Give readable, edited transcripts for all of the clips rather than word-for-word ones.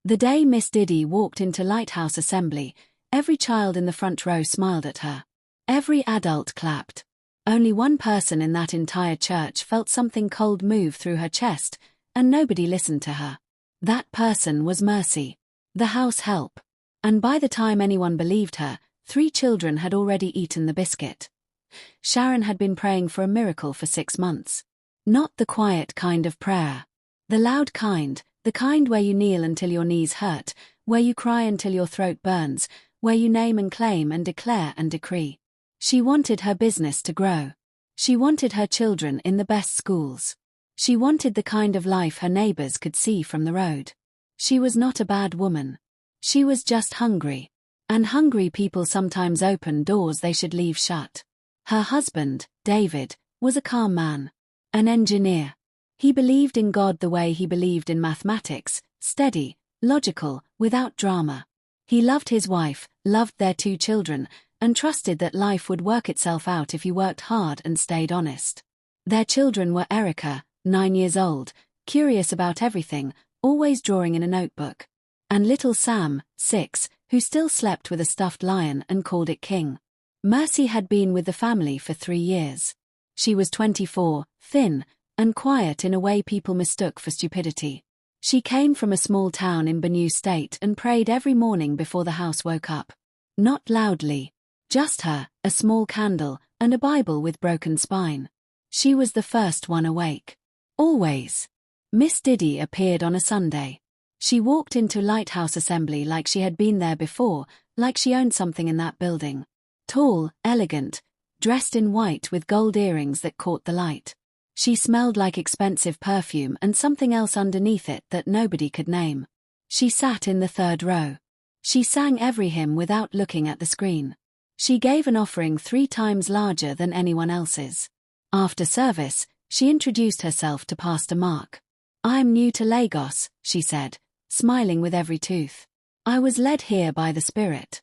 The day Miss Diddy walked into Lighthouse Assembly, every child in the front row smiled at her. Every adult clapped. Only one person in that entire church felt something cold move through her chest, and nobody listened to her. That person was Mercy, the house help. And by the time anyone believed her, 3 children had already eaten the biscuit. Sharon had been praying for a miracle for 6 months. Not the quiet kind of prayer. The loud kind, the kind where you kneel until your knees hurt, where you cry until your throat burns, where you name and claim and declare and decree. She wanted her business to grow. She wanted her children in the best schools. She wanted the kind of life her neighbors could see from the road. She was not a bad woman. She was just hungry. And hungry people sometimes open doors they should leave shut. Her husband, David, was a calm man. An engineer. He believed in God the way he believed in mathematics, steady, logical, without drama. He loved his wife, loved their 2 children, and trusted that life would work itself out if you worked hard and stayed honest. Their children were Erica, 9 years old, curious about everything, always drawing in a notebook. And little Sam, 6, who still slept with a stuffed lion and called it King. Mercy had been with the family for 3 years. She was 24, thin, and quiet in a way people mistook for stupidity. She came from a small town in Benue State and prayed every morning before the house woke up. Not loudly. Just her, a small candle, and a Bible with broken spine. She was the first one awake. Always. Miss Diddy appeared on a Sunday. She walked into Lighthouse Assembly like she had been there before, like she owned something in that building. Tall, elegant, dressed in white with gold earrings that caught the light. She smelled like expensive perfume and something else underneath it that nobody could name. She sat in the 3rd row. She sang every hymn without looking at the screen. She gave an offering 3 times larger than anyone else's. After service, she introduced herself to Pastor Mark. "I'm new to Lagos," she said, smiling with every tooth. "I was led here by the Spirit."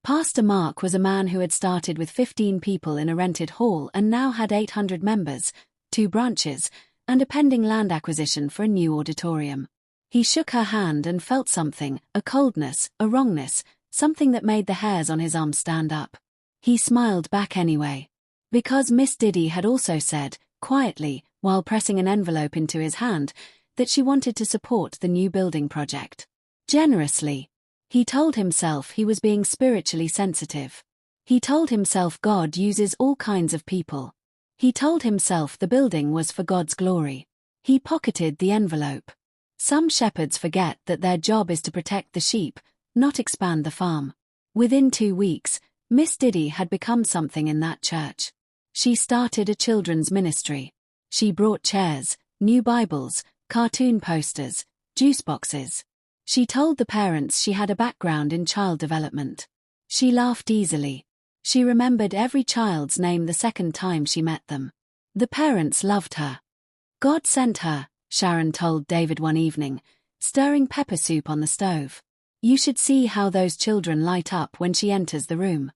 Pastor Mark was a man who had started with 15 people in a rented hall and now had 800 members, 2 branches, and a pending land acquisition for a new auditorium. He shook her hand and felt something, a coldness, a wrongness, something that made the hairs on his arms stand up. He smiled back anyway. Because Miss Diddy had also said, quietly, while pressing an envelope into his hand, that she wanted to support the new building project. Generously. He told himself he was being spiritually sensitive. He told himself God uses all kinds of people. He told himself the building was for God's glory. He pocketed the envelope. Some shepherds forget that their job is to protect the sheep, not expand the farm. Within 2 weeks, Miss Diddy had become something in that church. She started a children's ministry. She brought chairs, new Bibles, cartoon posters, juice boxes. She told the parents she had a background in child development. She laughed easily. She remembered every child's name the second time she met them. The parents loved her. "God sent her," Sharon told David one evening, stirring pepper soup on the stove. "You should see how those children light up when she enters the room."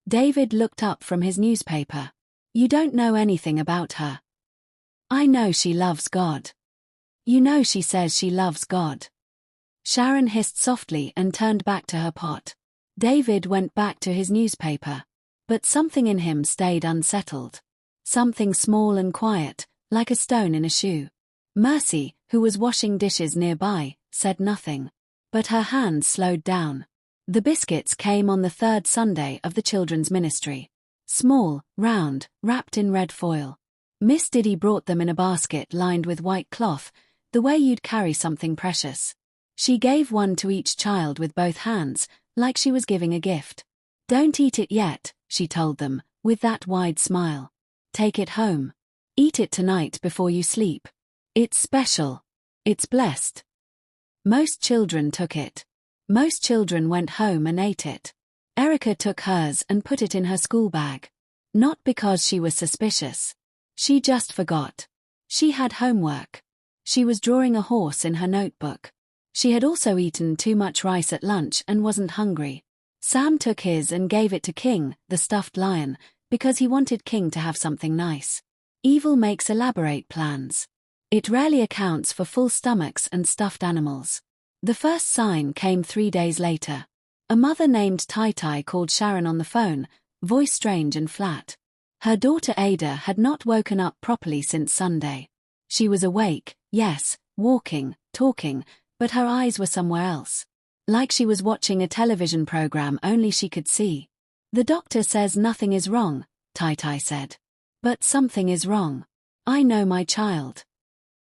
David looked up from his newspaper. "You don't know anything about her." "I know she loves God." "You know she says she loves God." Sharon hissed softly and turned back to her pot. David went back to his newspaper. But something in him stayed unsettled. Something small and quiet, like a stone in a shoe. Mercy, who was washing dishes nearby, said nothing. But her hands slowed down. The biscuits came on the 3rd Sunday of the children's ministry. Small, round, wrapped in red foil. Miss Diddy brought them in a basket lined with white cloth, the way you'd carry something precious. She gave one to each child with both hands, like she was giving a gift. "Don't eat it yet," she told them, with that wide smile. "Take it home. Eat it tonight before you sleep. It's special. It's blessed." Most children took it. Most children went home and ate it. Erica took hers and put it in her school bag. Not because she was suspicious. She just forgot. She had homework. She was drawing a horse in her notebook. She had also eaten too much rice at lunch and wasn't hungry. Sam took his and gave it to King, the stuffed lion, because he wanted King to have something nice. Evil makes elaborate plans. It rarely accounts for full stomachs and stuffed animals. The first sign came 3 days later. A mother named Tai called Sharon on the phone, voice strange and flat. Her daughter Ada had not woken up properly since Sunday. She was awake, yes, walking, talking, but her eyes were somewhere else. Like she was watching a television program only she could see. The doctor says nothing is wrong, Tai said. But something is wrong. I know my child.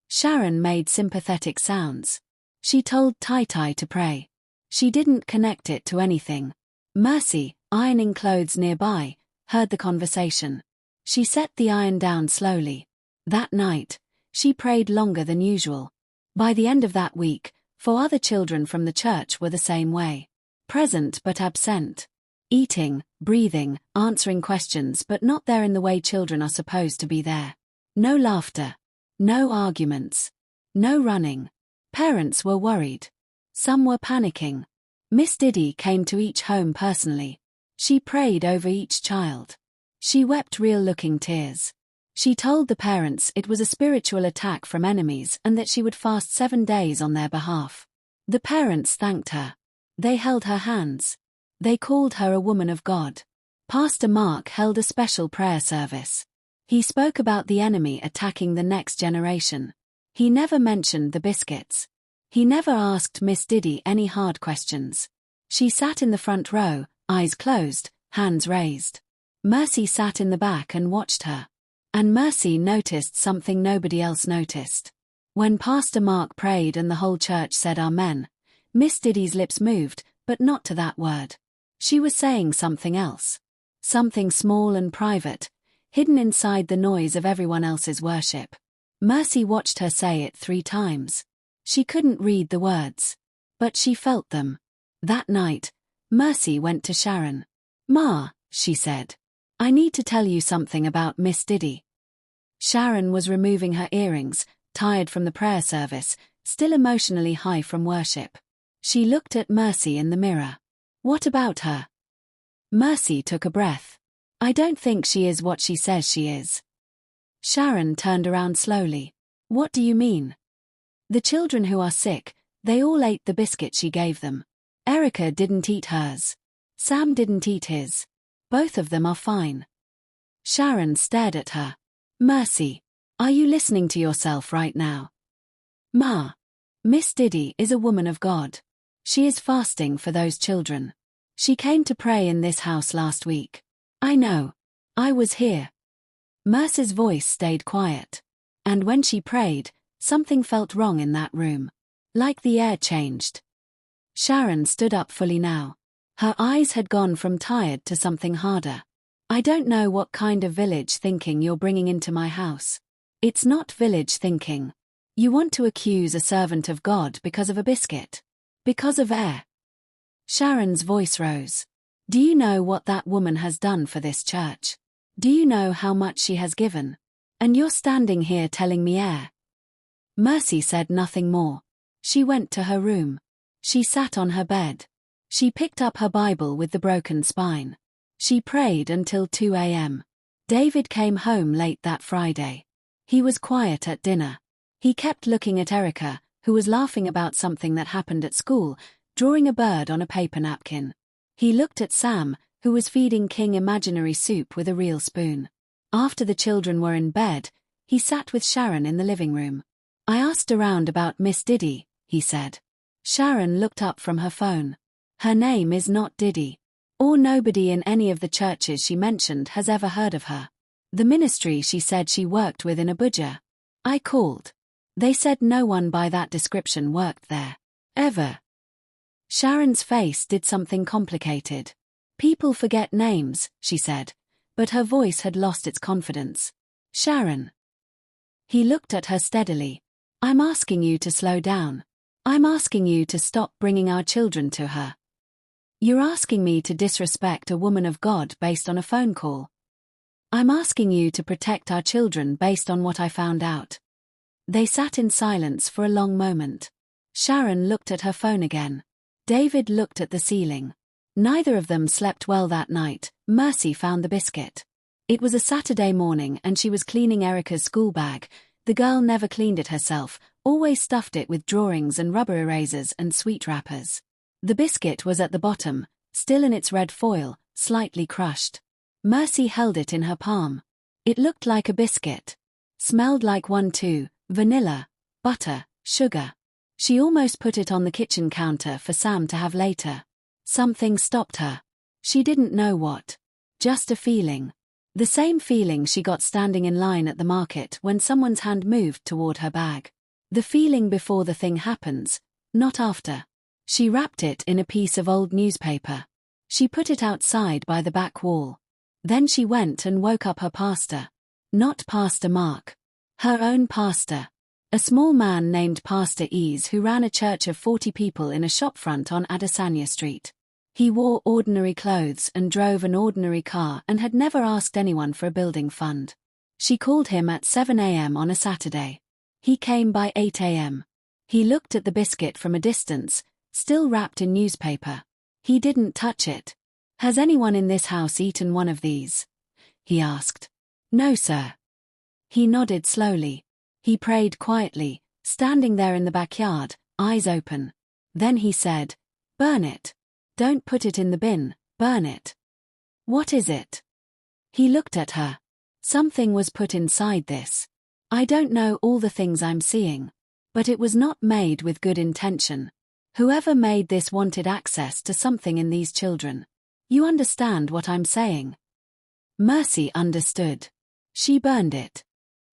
Sharon made sympathetic sounds. She told Tai to pray. She didn't connect it to anything. Mercy, ironing clothes nearby, heard the conversation. She set the iron down slowly. That night, she prayed longer than usual. By the end of that week, 4 other children from the church were the same way. Present but absent. Eating, breathing, answering questions but not there in the way children are supposed to be there. No laughter. No arguments. No running. Parents were worried. Some were panicking. Miss Diddy came to each home personally. She prayed over each child. She wept real-looking tears. She told the parents it was a spiritual attack from enemies and that she would fast 7 days on their behalf. The parents thanked her. They held her hands. They called her a woman of God. Pastor Mark held a special prayer service. He spoke about the enemy attacking the next generation. He never mentioned the biscuits. He never asked Miss Diddy any hard questions. She sat in the front row, eyes closed, hands raised. Mercy sat in the back and watched her. And Mercy noticed something nobody else noticed. When Pastor Mark prayed and the whole church said Amen, Miss Diddy's lips moved, but not to that word. She was saying something else. Something small and private, hidden inside the noise of everyone else's worship. Mercy watched her say it 3 times. She couldn't read the words. But she felt them. That night, Mercy went to Sharon. "Ma," she said, "I need to tell you something about Miss Diddy." Sharon was removing her earrings, tired from the prayer service, still emotionally high from worship. She looked at Mercy in the mirror. "What about her?" Mercy took a breath. "I don't think she is what she says she is." Sharon turned around slowly. "What do you mean?" "The children who are sick, they all ate the biscuit she gave them. Erica didn't eat hers. Sam didn't eat his. Both of them are fine." Sharon stared at her. "Mercy, are you listening to yourself right now?" "Ma, Miss Diddy is a woman of God. She is fasting for those children. She came to pray in this house last week. I know. I was here." Mercy's voice stayed quiet. And when she prayed, something felt wrong in that room. Like the air changed. Sharon stood up fully now. Her eyes had gone from tired to something harder. "I don't know what kind of village thinking you're bringing into my house. It's not village thinking. You want to accuse a servant of God because of a biscuit. Because of air." Sharon's voice rose. "Do you know what that woman has done for this church? Do you know how much she has given? And you're standing here telling me air." Mercy said nothing more. She went to her room. She sat on her bed. She picked up her Bible with the broken spine. She prayed until 2 a.m. David came home late that Friday. He was quiet at dinner. He kept looking at Erica, who was laughing about something that happened at school, drawing a bird on a paper napkin. He looked at Sam, who was feeding King imaginary soup with a real spoon. After the children were in bed, he sat with Sharon in the living room. "I asked around about Miss Diddy," he said. Sharon looked up from her phone. "Her name is not Diddy. Or nobody in any of the churches she mentioned has ever heard of her. The ministry she said she worked with in Abuja. I called. They said no one by that description worked there. Ever." Sharon's face did something complicated. "People forget names," she said, but her voice had lost its confidence. "Sharon." He looked at her steadily. "I'm asking you to slow down. I'm asking you to stop bringing our children to her. You're asking me to disrespect a woman of God based on a phone call. I'm asking you to protect our children based on what I found out." They sat in silence for a long moment. Sharon looked at her phone again. David looked at the ceiling. Neither of them slept well that night. Mercy found the biscuit. It was a Saturday morning and she was cleaning Erica's school bag, The girl never cleaned it herself, always stuffed it with drawings and rubber erasers and sweet wrappers. The biscuit was at the bottom, still in its red foil, slightly crushed. Mercy held it in her palm. It looked like a biscuit. Smelled like one too, vanilla, butter, sugar. She almost put it on the kitchen counter for Sam to have later. Something stopped her. She didn't know what. Just a feeling. The same feeling she got standing in line at the market when someone's hand moved toward her bag. The feeling before the thing happens, not after. She wrapped it in a piece of old newspaper. She put it outside by the back wall. Then she went and woke up her pastor. Not Pastor Mark. Her own pastor. A small man named Pastor Ease who ran a church of 40 people in a shopfront on Adesanya Street. He wore ordinary clothes and drove an ordinary car and had never asked anyone for a building fund. She called him at 7 a.m. on a Saturday. He came by 8 a.m. He looked at the biscuit from a distance, still wrapped in newspaper. He didn't touch it. "Has anyone in this house eaten one of these?" he asked. "No, sir." He nodded slowly. He prayed quietly, standing there in the backyard, eyes open. Then he said, "Burn it. Don't put it in the bin, burn it." "What is it?" He looked at her. Something was put inside this. "I don't know all the things I'm seeing. But it was not made with good intention. Whoever made this wanted access to something in these children. You understand what I'm saying?" Mercy understood. She burned it.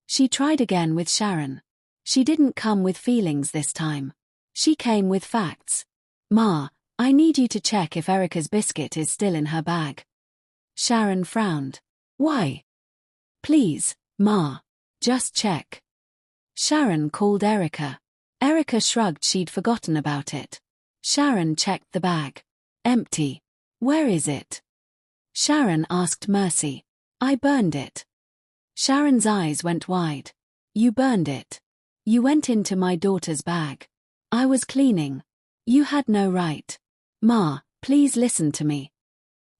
She tried again with Sharon. She didn't come with feelings this time. She came with facts. "Ma, I need you to check if Erica's biscuit is still in her bag." Sharon frowned. "Why?" "Please, Ma. Just check." Sharon called Erica. Erica shrugged, she'd forgotten about it. Sharon checked the bag. Empty. "Where is it?" Sharon asked Mercy. "I burned it." Sharon's eyes went wide. "You burned it. You went into my daughter's bag. I was cleaning. You had no right. Ma, please listen to me."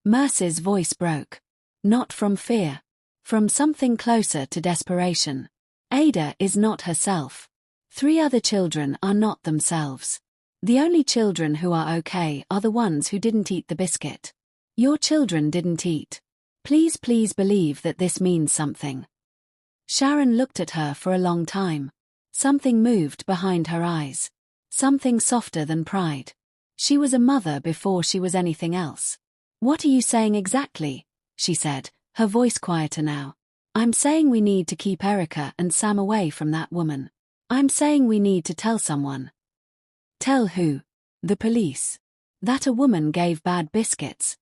Mercy's voice broke. Not from fear. From something closer to desperation. Ada is not herself. 3 other children are not themselves. The only children who are okay are the ones who didn't eat the biscuit. Your children didn't eat. Please believe that this means something. Sharon looked at her for a long time. Something moved behind her eyes. Something softer than pride. She was a mother before she was anything else. "What are you saying exactly?" she said, her voice quieter now. "I'm saying we need to keep Erica and Sam away from that woman. I'm saying we need to tell someone." "Tell who?" "The police. That a woman gave bad biscuits."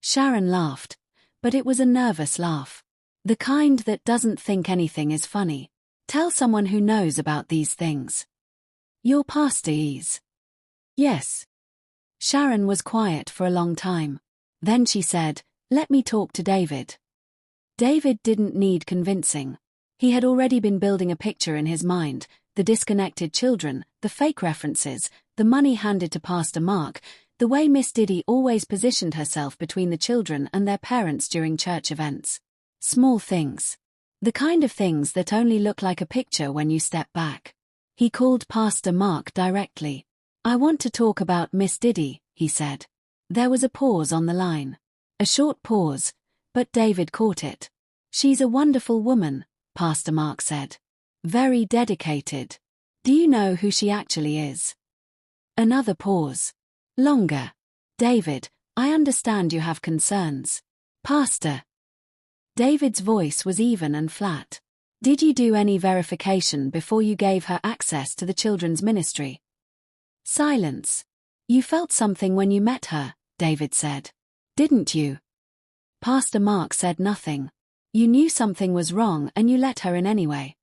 Sharon laughed, but it was a nervous laugh. The kind that doesn't think anything is funny. "Tell someone who knows about these things." "Your pastor is." "Yes." Sharon was quiet for a long time. Then she said, "Let me talk to David." David didn't need convincing. He had already been building a picture in his mind, the disconnected children, the fake references, the money handed to Pastor Mark, the way Miss Diddy always positioned herself between the children and their parents during church events. Small things. The kind of things that only look like a picture when you step back. He called Pastor Mark directly. "I want to talk about Miss Diddy," he said. There was a pause on the line. A short pause, but David caught it. "She's a wonderful woman," Pastor Mark said. "Very dedicated. Do you know who she actually is?" Another pause. Longer. "David, I understand you have concerns." "Pastor." David's voice was even and flat. "Did you do any verification before you gave her access to the children's ministry?" Silence. "You felt something when you met her," David said. "Didn't you?" Pastor Mark said nothing. "You knew something was wrong and you let her in anyway."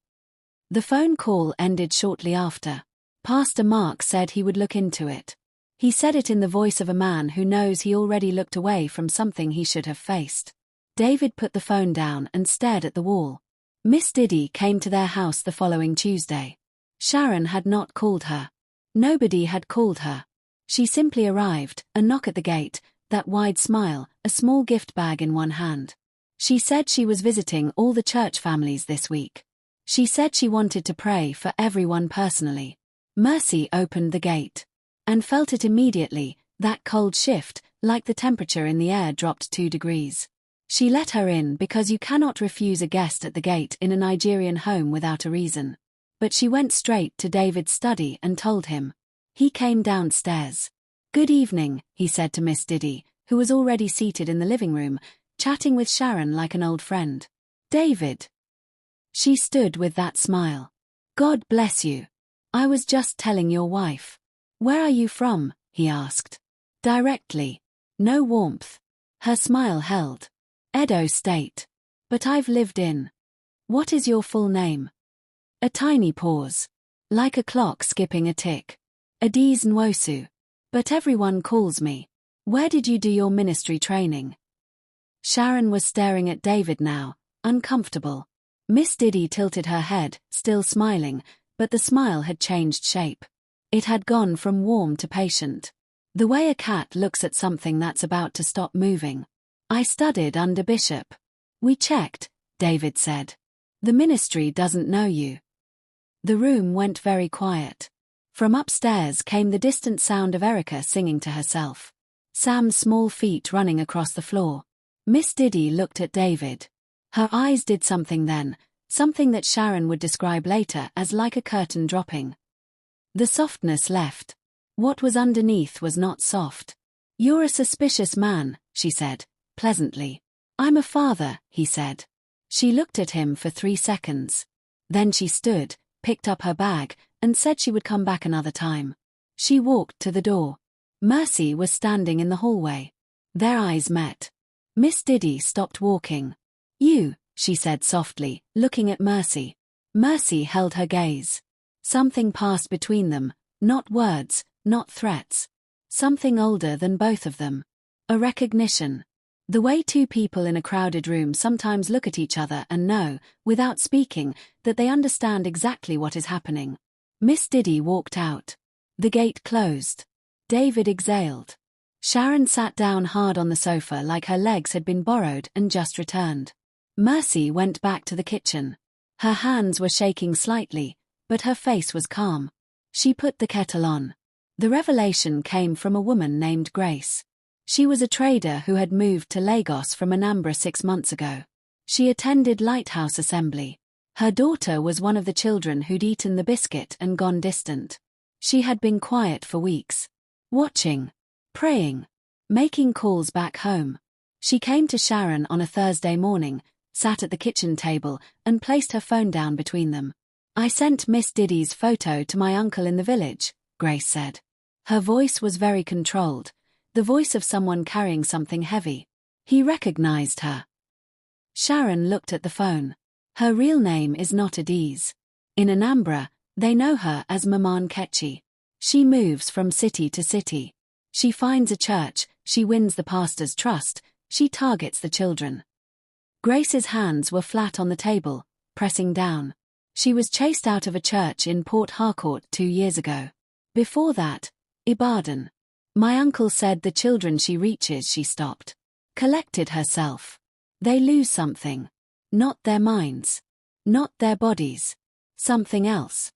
The phone call ended shortly after. Pastor Mark said he would look into it. He said it in the voice of a man who knows he already looked away from something he should have faced. David put the phone down and stared at the wall. Miss Diddy came to their house the following Tuesday. Sharon had not called her. Nobody had called her. She simply arrived, a knock at the gate, that wide smile, a small gift bag in one hand. She said she was visiting all the church families this week. She said she wanted to pray for everyone personally. Mercy opened the gate and felt it immediately, that cold shift, like the temperature in the air dropped 2 degrees. She let her in because you cannot refuse a guest at the gate in a Nigerian home without a reason. But she went straight to David's study and told him. He came downstairs. "Good evening," he said to Miss Diddy, who was already seated in the living room, chatting with Sharon like an old friend. "David." She stood with that smile. "God bless you. I was just telling your wife." "Where are you from?" he asked. Directly. No warmth. Her smile held. "Edo State. But I've lived in." "What is your full name?" A tiny pause. Like a clock skipping a tick. "Adiz Nwosu. But everyone calls me." "Where did you do your ministry training?" Sharon was staring at David now, uncomfortable. Miss Diddy tilted her head, still smiling, but the smile had changed shape. It had gone from warm to patient. The way a cat looks at something that's about to stop moving. "I studied under Bishop." "We checked," David said. "The ministry doesn't know you." The room went very quiet. From upstairs came the distant sound of Erica singing to herself. Sam's small feet running across the floor. Miss Diddy looked at David. Her eyes did something then, something that Sharon would describe later as like a curtain dropping. The softness left. What was underneath was not soft. "You're a suspicious man," she said, pleasantly. "I'm a father," he said. She looked at him for 3 seconds. Then she stood, picked up her bag, and said she would come back another time. She walked to the door. Mercy was standing in the hallway. Their eyes met. Miss Diddy stopped walking. "You," she said softly, looking at Mercy. Mercy held her gaze. Something passed between them, not words, not threats. Something older than both of them. A recognition. The way 2 people in a crowded room sometimes look at each other and know, without speaking, that they understand exactly what is happening. Miss Diddy walked out. The gate closed. David exhaled. Sharon sat down hard on the sofa like her legs had been borrowed and just returned. Mercy went back to the kitchen. Her hands were shaking slightly, but her face was calm. She put the kettle on. The revelation came from a woman named Grace. She was a trader who had moved to Lagos from Anambra 6 months ago. She attended Lighthouse Assembly. Her daughter was one of the children who'd eaten the biscuit and gone distant. She had been quiet for weeks. Watching. Praying. Making calls back home. She came to Sharon on a Thursday morning, sat at the kitchen table, and placed her phone down between them. "I sent Miss Diddy's photo to my uncle in the village," Grace said. Her voice was very controlled, the voice of someone carrying something heavy. He recognized her. Sharon looked at the phone. Her real name is not Adiz. In Anambra, they know her as Mama Nkechi. She moves from city to city. She finds a church, she wins the pastor's trust, she targets the children. Grace's hands were flat on the table, pressing down. She was chased out of a church in Port Harcourt 2 years ago. Before that, Ibadan. My uncle said the children she reaches, she stopped. Collected herself. They lose something. Not their minds. Not their bodies. Something else.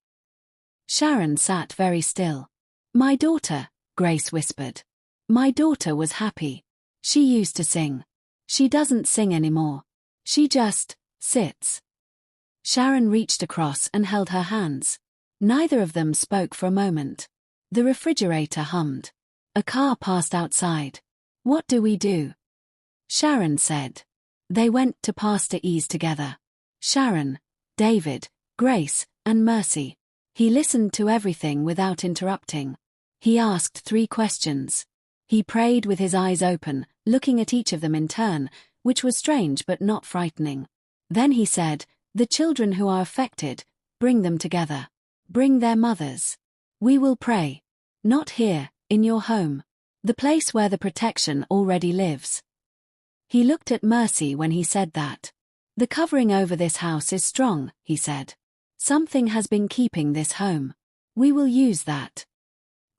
Sharon sat very still. "My daughter," Grace whispered. "My daughter was happy. She used to sing. She doesn't sing anymore. She just sits." Sharon reached across and held her hands. Neither of them spoke for a moment. The refrigerator hummed. A car passed outside. "What do we do?" Sharon said. They went to Pastor E's together. Sharon, David, Grace, and Mercy. He listened to everything without interrupting. He asked 3 questions. He prayed with his eyes open, looking at each of them in turn, which was strange but not frightening. Then he said, "The children who are affected, bring them together. Bring their mothers. We will pray. Not here, in your home. The place where the protection already lives." He looked at Mercy when he said that. "The covering over this house is strong," he said. "Something has been keeping this home. We will use that."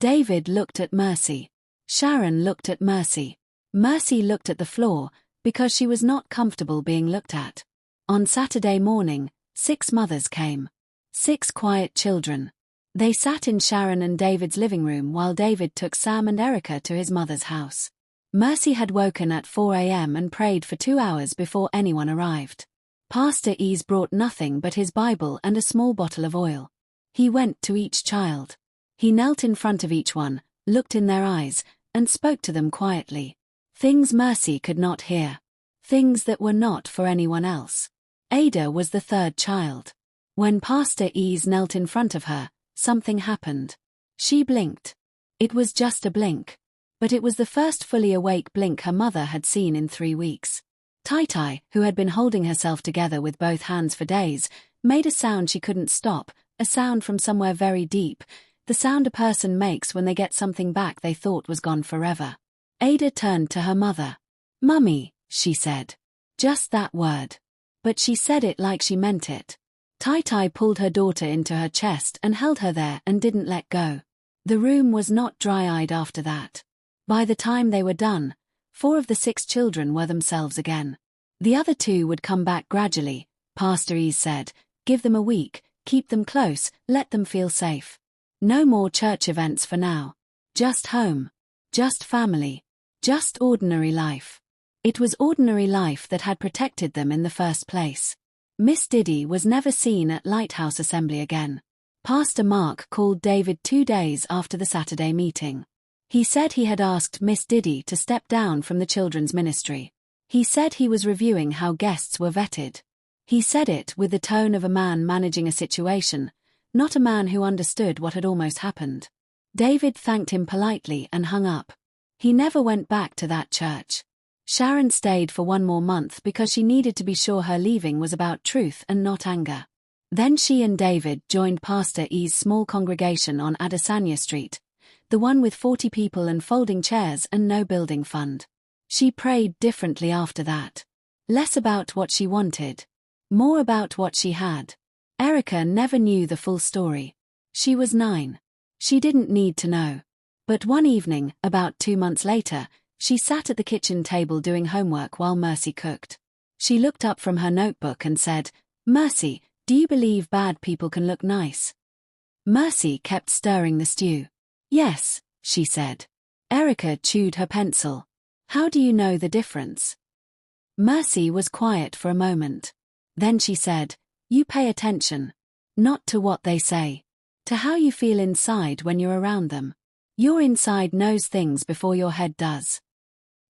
David looked at Mercy. Sharon looked at Mercy. Mercy looked at the floor, because she was not comfortable being looked at. On Saturday morning, 6 mothers came. 6 quiet children. They sat in Sharon and David's living room while David took Sam and Erica to his mother's house. Mercy had woken at 4 a.m. and prayed for 2 hours before anyone arrived. Pastor Ease brought nothing but his Bible and a small bottle of oil. He went to each child. He knelt in front of each one, looked in their eyes, and spoke to them quietly. Things Mercy could not hear. Things that were not for anyone else. Ada was the 3rd child. When Pastor Ease knelt in front of her, something happened. She blinked. It was just a blink. But it was the first fully awake blink her mother had seen in 3 weeks. Tai, who had been holding herself together with both hands for days, made a sound she couldn't stop, a sound from somewhere very deep, the sound a person makes when they get something back they thought was gone forever. Ada turned to her mother. "Mummy," she said. Just that word. But she said it like she meant it. Tai pulled her daughter into her chest and held her there and didn't let go. The room was not dry-eyed after that. By the time they were done, 4 of the 6 children were themselves again. The other 2 would come back gradually, Pastor Ease said. Give them a week, keep them close, let them feel safe. No more church events for now. Just home. Just family. Just ordinary life. It was ordinary life that had protected them in the first place. Miss Diddy was never seen at Lighthouse Assembly again. Pastor Mark called David 2 days after the Saturday meeting. He said he had asked Miss Diddy to step down from the children's ministry. He said he was reviewing how guests were vetted. He said it with the tone of a man managing a situation, not a man who understood what had almost happened. David thanked him politely and hung up. He never went back to that church. Sharon stayed for 1 more month because she needed to be sure her leaving was about truth and not anger. Then she and David joined Pastor E's small congregation on Adesanya Street, the one with 40 people and folding chairs and no building fund. She prayed differently after that. Less about what she wanted. More about what she had. Erica never knew the full story. She was 9. She didn't need to know. But one evening, about 2 months later, she sat at the kitchen table doing homework while Mercy cooked. She looked up from her notebook and said, "Mercy, do you believe bad people can look nice?" Mercy kept stirring the stew. "Yes," she said. Erica chewed her pencil. "How do you know the difference?" Mercy was quiet for a moment. Then she said, "You pay attention. Not to what they say. To how you feel inside when you're around them. Your inside knows things before your head does."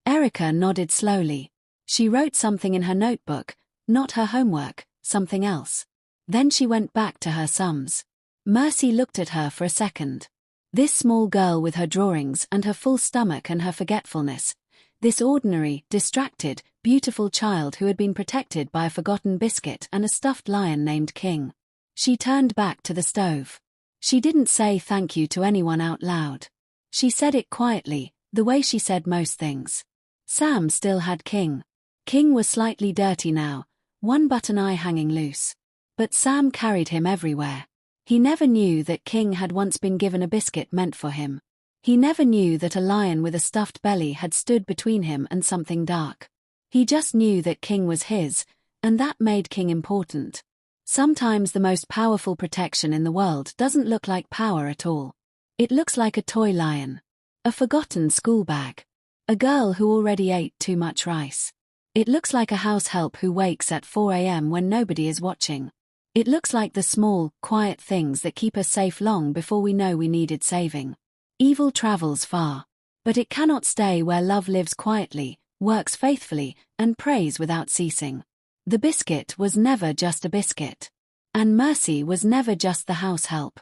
Erica nodded slowly. She wrote something in her notebook, not her homework, something else. Then she went back to her sums. Mercy looked at her for a second. This small girl with her drawings and her full stomach and her forgetfulness. This ordinary, distracted, beautiful child who had been protected by a forgotten biscuit and a stuffed lion named King. She turned back to the stove. She didn't say thank you to anyone out loud. She said it quietly, the way she said most things. Sam still had King. King was slightly dirty now, one button eye hanging loose. But Sam carried him everywhere. He never knew that King had once been given a biscuit meant for him. He never knew that a lion with a stuffed belly had stood between him and something dark. He just knew that King was his, and that made King important. Sometimes the most powerful protection in the world doesn't look like power at all. It looks like a toy lion. A forgotten school bag. A girl who already ate too much rice. It looks like a househelp who wakes at 4 a.m. when nobody is watching. It looks like the small, quiet things that keep us safe long before we know we needed saving. Evil travels far. But it cannot stay where love lives quietly, works faithfully, and prays without ceasing. The biscuit was never just a biscuit. And Mercy was never just the househelp.